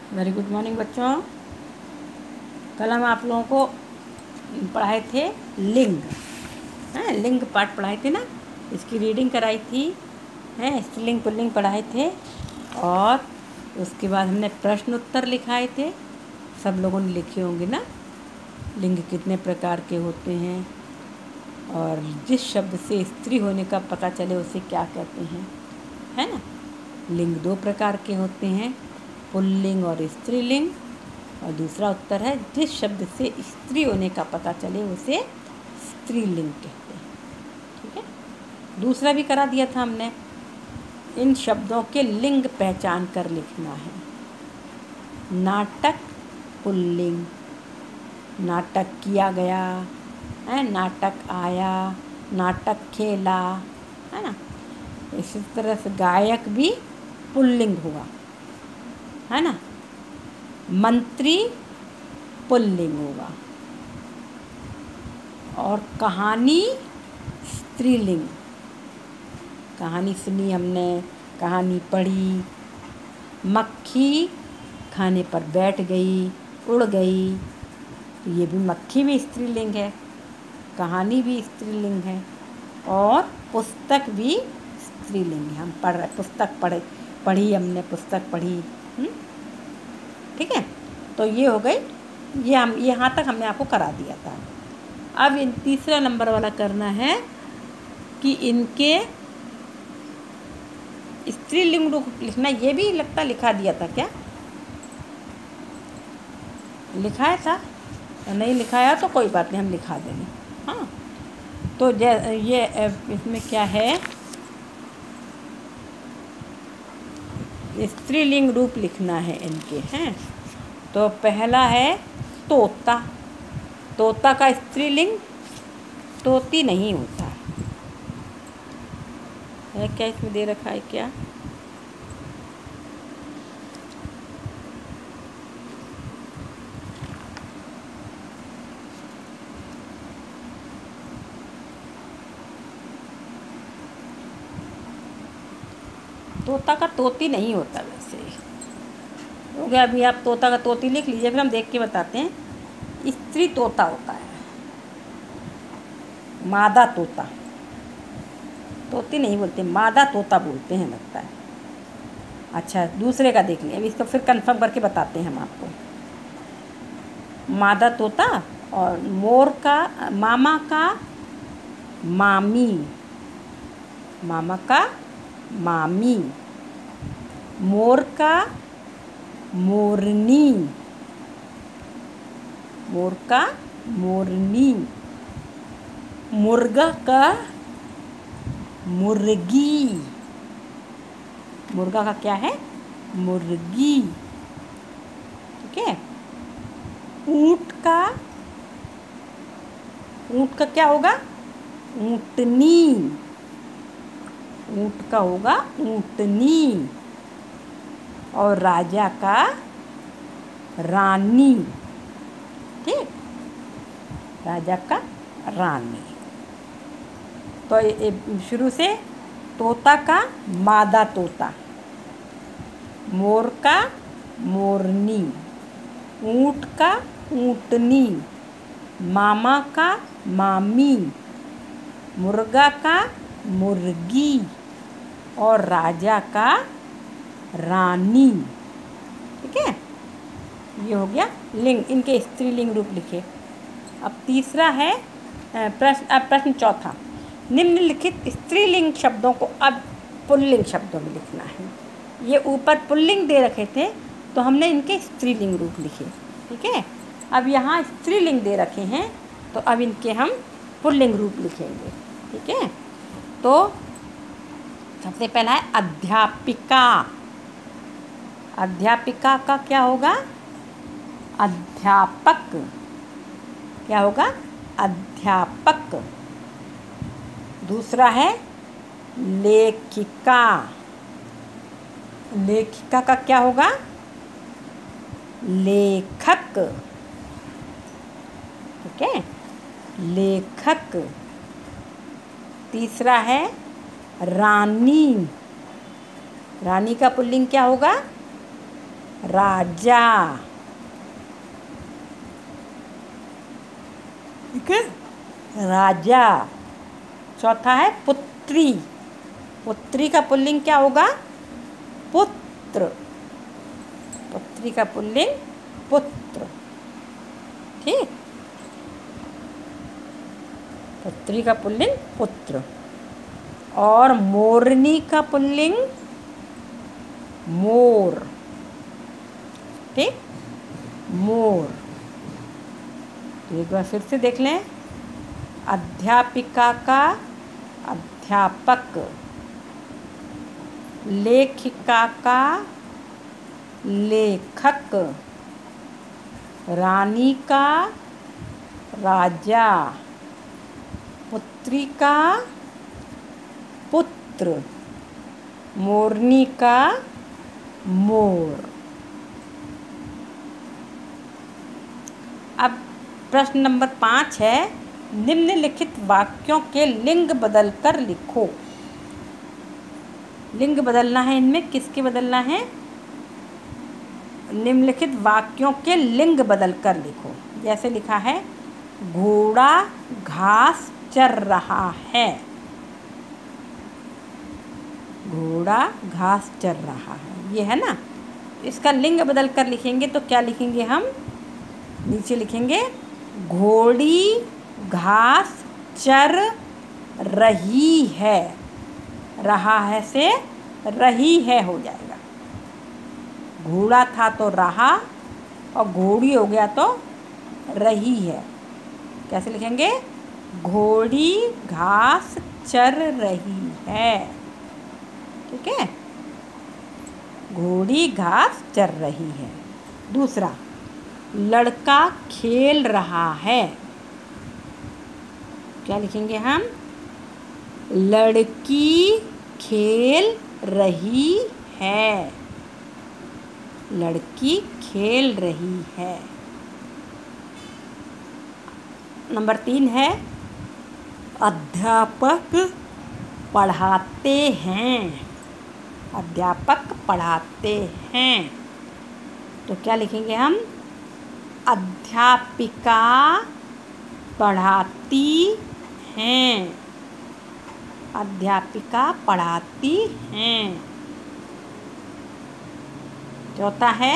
Very good morning बच्चों। कल हम आप लोगों को पढ़ाए थे लिंग, हैं लिंग पाठ पढ़ाए थे ना, इसकी रीडिंग कराई थी, हैं स्त्रीलिंग पुल्लिंग पढ़ाए थे और उसके बाद हमने प्रश्न उत्तर लिखाए थे। सब लोगों ने लिखे होंगे ना, लिंग कितने प्रकार के होते हैं और जिस शब्द से स्त्री होने का पता चले उसे क्या कहते हैं, है ना। लिंग दो प्रकार के होते हैं, पुल्लिंग और स्त्रीलिंग। और दूसरा उत्तर है जिस शब्द से स्त्री होने का पता चले उसे स्त्रीलिंग कहते हैं। ठीक है, दूसरा भी करा दिया था हमने, इन शब्दों के लिंग पहचान कर लिखना है। नाटक पुल्लिंग, नाटक किया गया है, नाटक आया, नाटक खेला, है ना। इसी तरह से गायक भी पुल्लिंग हुआ, है ना। मंत्री पुल्लिंग होगा और कहानी स्त्रीलिंग। कहानी सुनी हमने, कहानी पढ़ी। मक्खी खाने पर बैठ गई, उड़ गई, तो ये भी मक्खी भी स्त्रीलिंग है, कहानी भी स्त्रीलिंग है और पुस्तक भी स्त्रीलिंग है। हम पढ़ रहे, पुस्तक पढ़ी हमने, पुस्तक पढ़ी। ठीक है, तो ये हो गई, ये हम यहाँ तक हमने आपको करा दिया था। अब इन तीसरा नंबर वाला करना है कि इनके स्त्रीलिंग लिखना। ये भी लगता लिखा दिया था, क्या लिखाया था? नहीं लिखाया तो कोई बात नहीं, हम लिखा देंगे। हाँ, तो ये इसमें क्या है, स्त्रीलिंग रूप लिखना है इनके, हैं। तो पहला है तोता। तोता का स्त्रीलिंग तोती नहीं होता है। क्या इसमें दे रखा है क्या? तोता का तोती नहीं होता वैसे हो गया। अभी आप तोता का तोती लिख लीजिए, फिर हम देख के बताते हैं। स्त्री तोता होता है, मादा तोता, तोती नहीं बोलते, मादा तोता बोलते हैं लगता है। अच्छा, दूसरे का देख लें, अभी इसको फिर कंफर्म करके बताते हैं हम आपको। मादा तोता और मोर का मामा का मामी, मामा का मामी, मोर का मोरनी, मोर का मोरनी, मुर्गा का मुर्गी, मुर्गा का क्या है? मुर्गी। ठीक है, ऊंट का क्या होगा? ऊंटनी, ऊंट का होगा ऊंटनी। और राजा का रानी। ठीक, राजा का रानी। तो शुरू से तोता का मादा तोता, मोर का मोरनी, ऊंट का ऊंटनी, मामा का मामी, मुर्गा का मुर्गी और राजा का रानी। ठीक है, ये हो गया लिंग, इनके स्त्रीलिंग रूप लिखे। अब तीसरा है प्रश्न चौथा, निम्नलिखित स्त्रीलिंग शब्दों को अब पुल्लिंग शब्दों में लिखना है। ये ऊपर पुल्लिंग दे रखे थे तो हमने इनके स्त्रीलिंग रूप लिखे। ठीक है, अब यहाँ स्त्रीलिंग दे रखे हैं तो अब इनके हम पुल्लिंग रूप लिखेंगे। ठीक है, तो सबसे पहला है अध्यापिका। अध्यापिका का क्या होगा? अध्यापक। क्या होगा? अध्यापक। दूसरा है लेखिका। लेखिका का क्या होगा? लेखक। ठीक है, लेखक। तीसरा है रानी। रानी का पुल्लिंग क्या होगा? राजा। ठीक है, राजा। चौथा है पुत्री। पुत्री का पुल्लिंग क्या होगा? पुत्र। पुत्री का पुल्लिंग पुत्र। ठीक, पुत्री का पुल्लिंग पुत्र। और मोरनी का पुल्लिंग मोर। ठीक, मोर। तो एक बार फिर से देख लें। अध्यापिका का अध्यापक, लेखिका का लेखक, रानी का राजा, पुत्री का पुत्र, मोरनी का मोर। अब प्रश्न नंबर 5 है, निम्नलिखित वाक्यों के लिंग बदलकर लिखो। लिंग बदलना है इनमें, किसके बदलना है? निम्नलिखित वाक्यों के लिंग बदलकर लिखो। जैसे लिखा है, घोड़ा घास चर रहा है। घोड़ा घास चर रहा है, ये है ना। इसका लिंग बदलकर लिखेंगे तो क्या लिखेंगे हम? नीचे लिखेंगे घोड़ी घास चर रही है। रहा है से रही है हो जाएगा। घोड़ा था तो रहा, और घोड़ी हो गया तो रही है। कैसे लिखेंगे? घोड़ी घास चर रही है। ठीक है, घोड़ी घास चर रही है। दूसरा, लड़का खेल रहा है। क्या लिखेंगे हम? लड़की खेल रही है। लड़की खेल रही है। नंबर 3 है, अध्यापक पढ़ाते हैं। अध्यापक पढ़ाते हैं। तो क्या लिखेंगे हम? अध्यापिका पढ़ाती हैं। अध्यापिका पढ़ाती हैं। चौथा है,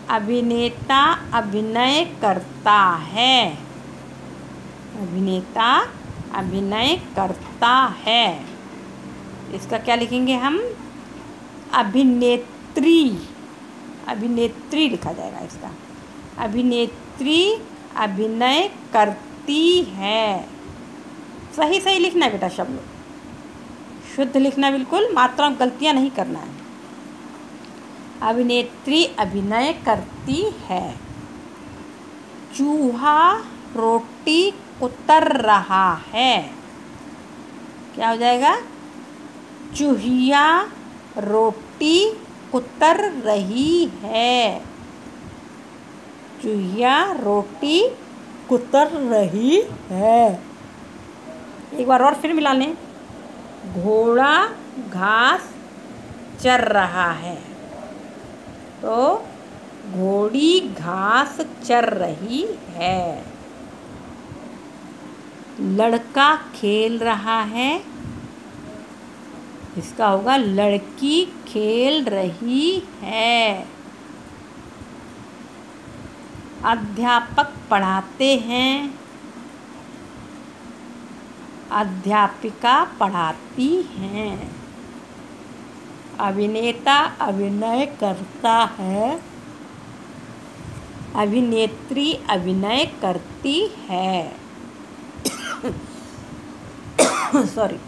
अभिनेता अभिनय करता है। अभिनेता अभिनय करता है। इसका क्या लिखेंगे हम? अभिनेत्री। अभिनेत्री लिखा जाएगा इसका। अभिनेत्री अभिनय करती है। सही सही लिखना है बेटा, शब्द शुद्ध लिखना, बिल्कुल मात्रा में गलतियाँ नहीं करना है। अभिनेत्री अभिनय करती है। चूहा रोटी कुतर रहा है। क्या हो जाएगा? चूहिया रोटी कुतर रही है। चूहिया रोटी कुतर रही है। एक बार और फिर मिला लें। घोड़ा घास चर रहा है। तो घोड़ी घास चर रही है। लड़का खेल रहा है। इसका होगा लड़की खेल रही है। अध्यापक पढ़ाते हैं। अध्यापिका पढ़ाती हैं। अभिनेता अभिनय करता है। अभिनेत्री अभिनय करती है। सॉरी।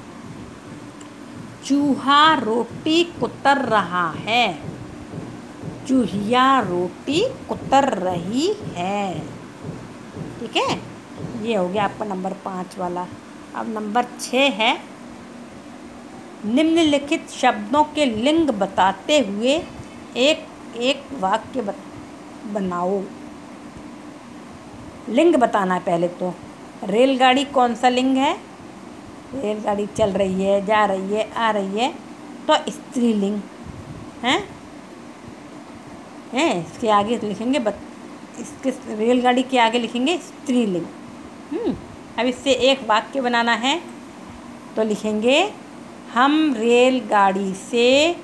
चूहा रोटी कुतर रहा है। चूहिया रोटी कुतर रही है। ठीक है, ये हो गया आपका नंबर 5 वाला। अब नंबर 6 है, निम्नलिखित शब्दों के लिंग बताते हुए एक एक वाक्य बनाओ। लिंग बताना है पहले तो। रेलगाड़ी कौन सा लिंग है? रेलगाड़ी चल रही है, जा रही है, आ रही है, तो स्त्रीलिंग है। हैं। इसके आगे लिखेंगे इसके रेलगाड़ी के आगे लिखेंगे स्त्रीलिंग। अब इससे एक वाक्य बनाना है तो लिखेंगे हम रेलगाड़ी से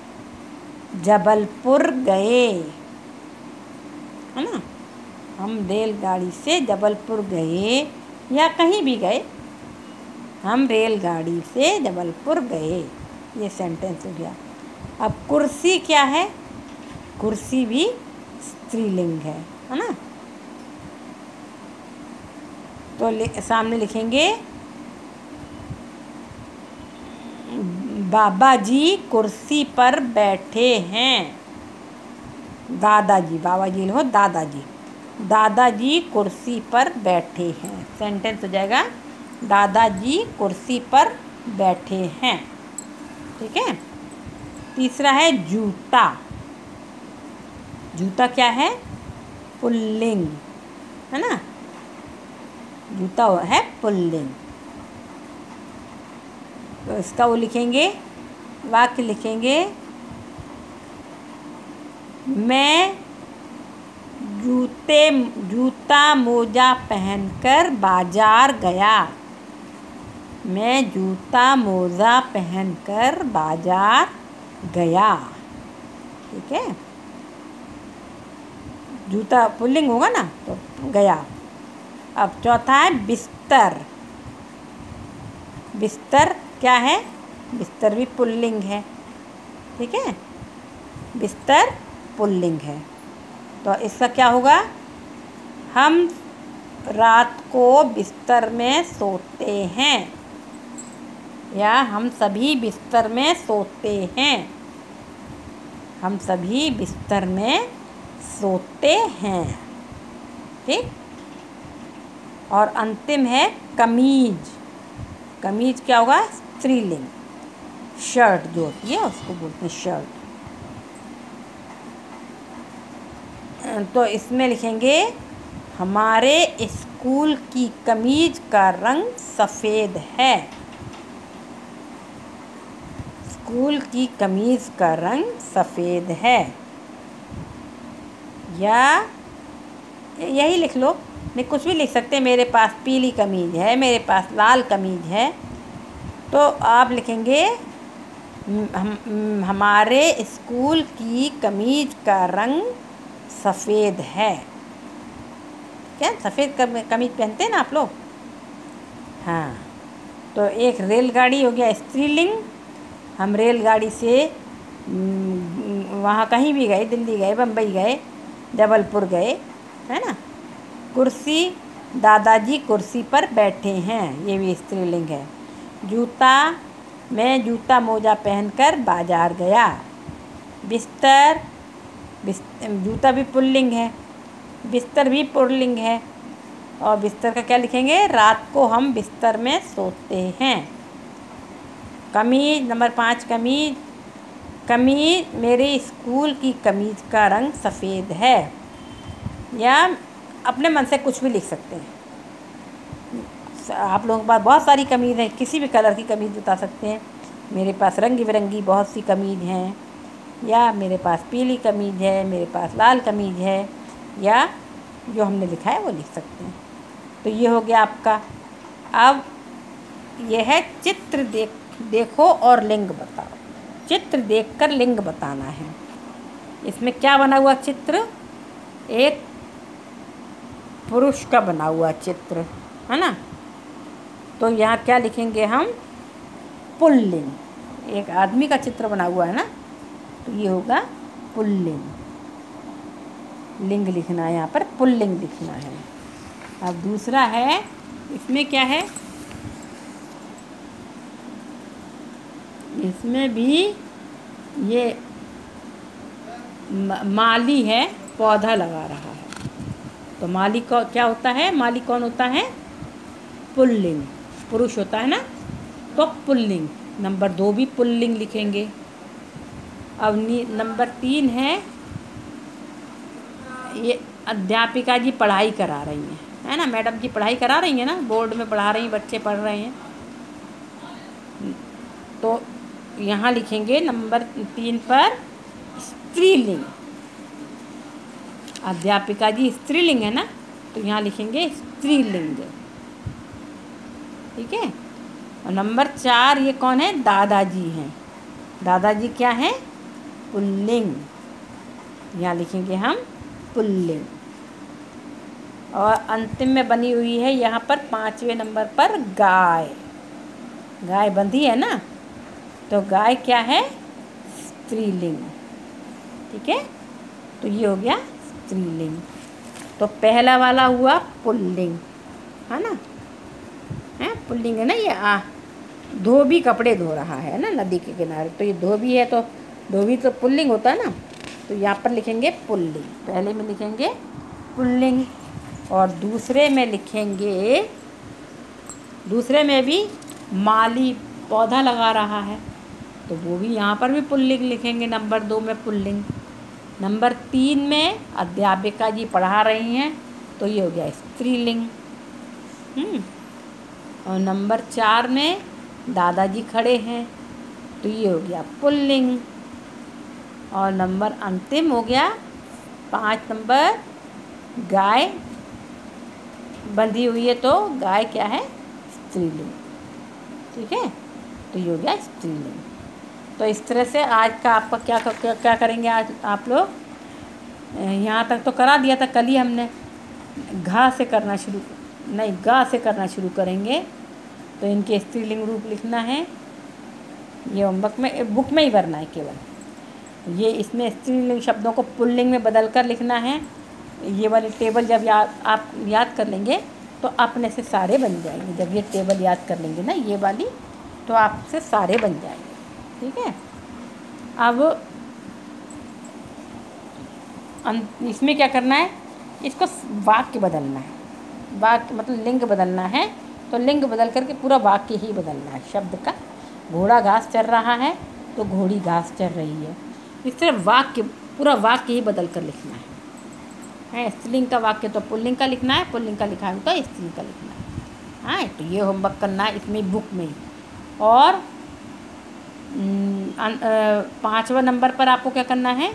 जबलपुर गए, है ना। हम रेलगाड़ी से जबलपुर गए या कहीं भी गए, हम रेलगाड़ी से जबलपुर गए, ये सेंटेंस हो गया। अब कुर्सी क्या है? कुर्सी भी स्त्रीलिंग है ना। तो सामने लिखेंगे बाबा जी कुर्सी पर बैठे हैं। दादाजी, बाबा जी हो दादाजी, दादाजी कुर्सी पर बैठे हैं। सेंटेंस हो जाएगा दादाजी कुर्सी पर बैठे हैं। ठीक है। तीसरा है जूता। जूता क्या है? पुल्लिंग, है ना। जूता है पुल्लिंग। तो इसका वो लिखेंगे, वाक्य लिखेंगे मैं जूता मोजा पहनकर बाजार गया। मैं जूता मोजा पहनकर बाजार गया। ठीक है। जूता पुल्लिंग होगा ना, तो गया। अब चौथा है बिस्तर। बिस्तर क्या है? बिस्तर भी पुल्लिंग है। ठीक है। बिस्तर पुल्लिंग है। तो इसका क्या होगा? हम रात को बिस्तर में सोते हैं, या हम सभी बिस्तर में सोते हैं। हम सभी बिस्तर में सोते हैं। ठीक। और अंतिम है कमीज। कमीज क्या होगा? स्त्रीलिंग। शर्ट जो होती है उसको बोलते हैं शर्ट। तो इसमें लिखेंगे हमारे स्कूल की कमीज का रंग सफ़ेद है। स्कूल की कमीज का रंग सफ़ेद है। या यही लिख लो, नहीं कुछ भी लिख सकते हैं। मेरे पास पीली कमीज है, मेरे पास लाल कमीज है। तो आप लिखेंगे हमारे स्कूल की कमीज का रंग सफ़ेद है। क्या सफ़ेद कमीज पहनते हैं ना आप लोग? हाँ। तो एक रेलगाड़ी हो गया स्त्रीलिंग। हम रेलगाड़ी से वहाँ कहीं भी गए, दिल्ली गए, बम्बई गए, जबलपुर गए, है ना। कुर्सी, दादाजी कुर्सी पर बैठे हैं, ये भी स्त्रीलिंग है। जूता, मैं जूता मोजा पहनकर बाजार गया। बिस्तर, जूता भी पुल्लिंग है, बिस्तर भी पुल्लिंग है। और बिस्तर का क्या लिखेंगे? रात को हम बिस्तर में सोते हैं। कमीज नंबर 5, कमीज। कमीज, मेरे स्कूल की कमीज का रंग सफ़ेद है। या अपने मन से कुछ भी लिख सकते हैं। आप लोगों के पास बहुत सारी कमीज़ है, किसी भी कलर की कमीज़ बता सकते हैं। मेरे पास रंगी बिरंगी बहुत सी कमीज़ हैं, या मेरे पास पीली कमीज़ है, मेरे पास लाल कमीज़ है, या जो हमने लिखा है वो लिख सकते हैं। तो ये हो गया आपका। अब यह है चित्र देखो और लिंग बताओ। चित्र देखकर लिंग बताना है। इसमें क्या बना हुआ चित्र? एक पुरुष का बना हुआ चित्र, है ना। तो यहाँ क्या लिखेंगे हम? पुल्लिंग। एक आदमी का चित्र बना हुआ है ना, तो ये होगा पुल्लिंग। लिंग लिखना है यहाँ पर, पुल्लिंग लिखना है। अब दूसरा है, इसमें क्या है? इसमें भी ये माली है, पौधा लगा रहा है। तो माली को क्या होता है? माली कौन होता है? पुल्लिंग, पुरुष होता है ना, तो पुल्लिंग। नंबर 2 भी पुल्लिंग लिखेंगे। अब नंबर 3 है, ये अध्यापिका जी पढ़ाई करा रही हैं, है ना। मैडम जी पढ़ाई करा रही हैं ना, बोर्ड में पढ़ा रही हैं, बच्चे पढ़ रहे हैं। तो यहाँ लिखेंगे नंबर 3 पर स्त्रीलिंग। अध्यापिका जी स्त्रीलिंग है ना, तो यहाँ लिखेंगे स्त्रीलिंग। ठीक है। और नंबर 4 ये कौन है? दादाजी हैं। दादाजी क्या है? पुल्लिंग। यहाँ लिखेंगे हम पुल्लिंग। और अंतिम में बनी हुई है यहाँ पर 5वें नंबर पर गाय। गाय बंधी है ना, तो गाय क्या है? स्त्रीलिंग। ठीक है, तो ये हो गया स्त्रीलिंग। तो पहला वाला हुआ पुल्लिंग, है ना, है पुल्लिंग है ना। ये धोबी कपड़े धो रहा है ना नदी के किनारे, तो ये धोबी है, तो धोबी तो पुल्लिंग होता है ना, तो यहाँ पर लिखेंगे पुल्लिंग। पहले में लिखेंगे पुल्लिंग, और दूसरे में लिखेंगे, दूसरे में भी माली पौधा लगा रहा है, तो वो भी यहाँ पर भी पुल्लिंग लिखेंगे। नंबर 2 में पुल्लिंग। नंबर 3 में अध्यापिका जी पढ़ा रही हैं, तो ये हो गया स्त्रीलिंग। और नंबर 4 में दादाजी खड़े हैं, तो ये हो गया पुल्लिंग। और नंबर अंतिम हो गया 5 नंबर, गाय बंधी हुई है, तो गाय क्या है? स्त्रीलिंग। ठीक है, तो ये हो गया स्त्रीलिंग। तो इस तरह से आज का आपका क्या करेंगे आज आप लोग? यहाँ तक तो करा दिया था कल ही हमने, गा से करना शुरू करेंगे। तो इनके स्त्रीलिंग रूप लिखना है, ये होमवर्क में बुक में ही भरना है केवल। ये इसमें स्त्रीलिंग शब्दों को पुल्लिंग में बदल कर लिखना है। ये वाली टेबल जब आप याद कर लेंगे तो अपने से सारे बन जाएंगे। जब ये टेबल याद कर लेंगे ना ये वाली, तो आपसे सारे बन जाएंगे। ठीक है। अब इसमें क्या करना है? इसको वाक्य बदलना है। वाक्य मतलब लिंग बदलना है, तो लिंग बदल करके पूरा वाक्य ही बदलना है शब्द का। घोड़ा घास चर रहा है, तो घोड़ी घास चर रही है। इस तरह वाक्य, पूरा वाक्य ही बदल कर लिखना है। स्त्रीलिंग का वाक्य तो पुल्लिंग का लिखना है, पुल्लिंग का लिखा है तो स्त्रीलिंग का लिखना है। हाँ, तो ये होमवर्क करना है इसमें बुक में ही। और 5वां नंबर पर आपको क्या करना है?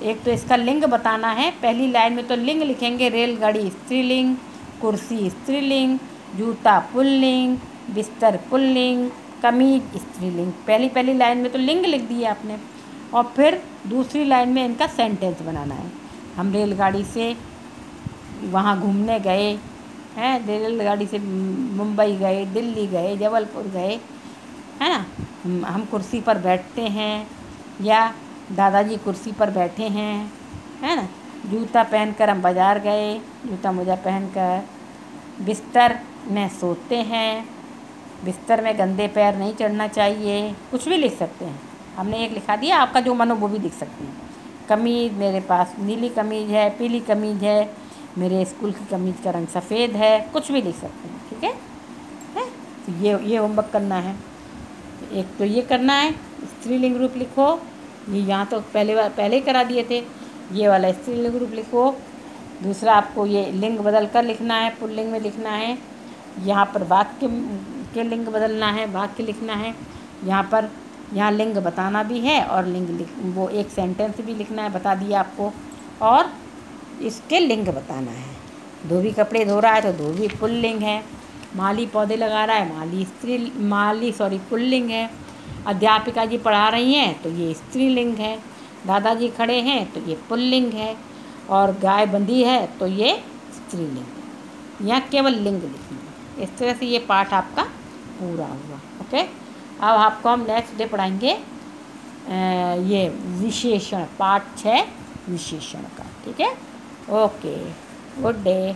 एक तो इसका लिंग बताना है। पहली लाइन में तो लिंग लिखेंगे, रेलगाड़ी स्त्रीलिंग, कुर्सी स्त्रीलिंग, जूता पुल्लिंग, बिस्तर पुल्लिंग, कमीज स्त्रीलिंग। पहली लाइन में तो लिंग लिख दिए आपने, और फिर दूसरी लाइन में इनका सेंटेंस बनाना है। हम रेलगाड़ी से वहाँ घूमने गए हैं, रेलगाड़ी से मुंबई गए, दिल्ली गए, जबलपुर गए, है ना। हम कुर्सी पर बैठते हैं, या दादाजी कुर्सी पर बैठे हैं, है ना। जूता पहनकर हम बाज़ार गए, जूता मोजा पहनकर। बिस्तर में सोते हैं, बिस्तर में गंदे पैर नहीं चढ़ना चाहिए। कुछ भी लिख सकते हैं, हमने एक लिखा दिया, आपका जो मन हो वो भी लिख सकते हैं। कमीज़, मेरे पास नीली कमीज़ है, पीली कमीज़ है, मेरे स्कूल की कमीज़ का रंग सफ़ेद है। कुछ भी लिख सकते हैं। ठीक है, तो ये होमवर्क करना है। एक तो ये करना है, स्त्रीलिंग रूप लिखो। ये यहाँ तो पहले ही करा दिए थे, ये वाला स्त्रीलिंग रूप लिखो। दूसरा आपको ये लिंग बदल कर लिखना है, पुल्लिंग में लिखना है। यहाँ पर वाक्य के लिंग बदलना है, वाक्य लिखना है। यहाँ लिंग बताना भी है, और वो एक सेंटेंस भी लिखना है, बता दिया आपको। और इसके लिंग बताना है। धोबी कपड़े धो रहा है, तो धोबी पुल्लिंग है। माली पौधे लगा रहा है, माली पुल्लिंग है। अध्यापिका जी पढ़ा रही हैं, तो ये स्त्रीलिंग है। दादाजी खड़े हैं, तो ये पुल्लिंग है। और गाय बंधी है, तो ये स्त्रीलिंग है। यहाँ केवल लिंग लिखना है। इस तरह से ये पाठ आपका पूरा हुआ। ओके, अब आपको हम नेक्स्ट डे पढ़ाएंगे ये विशेषण, पाठ 6 विशेषण का। ठीक है, ओके, गुड डे।